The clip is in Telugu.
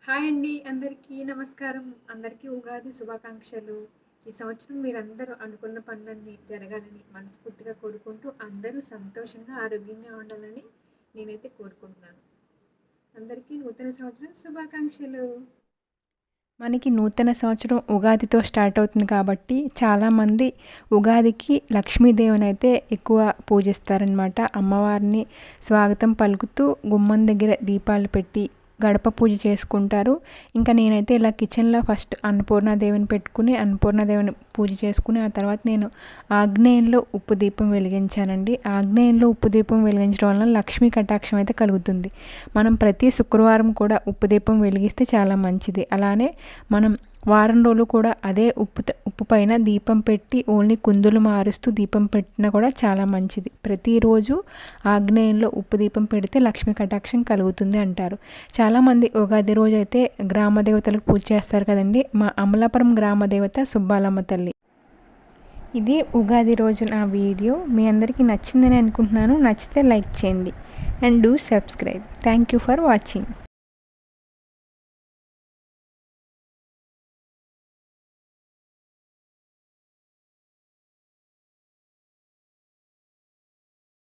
హాయ్ అండి. అందరికీ నమస్కారం. అందరికీ ఉగాది శుభాకాంక్షలు. ఈ సంవత్సరం మీరందరూ అనుకున్న పనులన్నీ జరగాలని మనస్ఫూర్తిగా కోరుకుంటూ, అందరూ సంతోషంగా, ఆరోగ్యంగా ఉండాలని నేనైతే కోరుకుంటున్నాను. అందరికీ నూతన సంవత్సరం శుభాకాంక్షలు. మనకి నూతన సంవత్సరం ఉగాదితో స్టార్ట్ అవుతుంది కాబట్టి చాలామంది ఉగాదికి లక్ష్మీదేవిని అయితే ఎక్కువ పూజిస్తారనమాట. అమ్మవారిని స్వాగతం పలుకుతూ గుమ్మం దగ్గర దీపాలు పెట్టి గడప పూజ చేసుకుంటారు. ఇంకా నేనైతే ఇలా కిచెన్లో ఫస్ట్ అన్నపూర్ణాదేవిని పెట్టుకుని అన్నపూర్ణాదేవిని పూజ చేసుకుని ఆ తర్వాత నేను ఆగ్నేయంలో ఉప్పు దీపం వెలిగించానండి. ఆగ్నేయంలో ఉప్పు దీపం వెలిగించడం వలన లక్ష్మీ కటాక్షం అయితే కలుగుతుంది. మనం ప్రతి శుక్రవారం కూడా ఉప్పు దీపం వెలిగిస్తే చాలా మంచిది. అలానే మనం వారం రోజులు కూడా అదే ఉప్పు పైన దీపం పెట్టి ఓన్లీ కుందులు మారుస్తూ దీపం పెట్టినా కూడా చాలా మంచిది. ప్రతిరోజు ఆగ్నేయంలో ఉప్పు దీపం పెడితే లక్ష్మీ కటాక్షం కలుగుతుంది అంటారు. చాలామంది ఉగాది రోజు అయితే గ్రామ దేవతలకు పూజ చేస్తారు కదండి. మా అమలాపురం గ్రామ దేవత సుబ్బాలమ్మ తల్లి. ఇది ఉగాది రోజు నా వీడియో. మీ అందరికీ నచ్చిందని అనుకుంటున్నాను. నచ్చితే లైక్ చేయండి and do subscribe. Thank you for watching.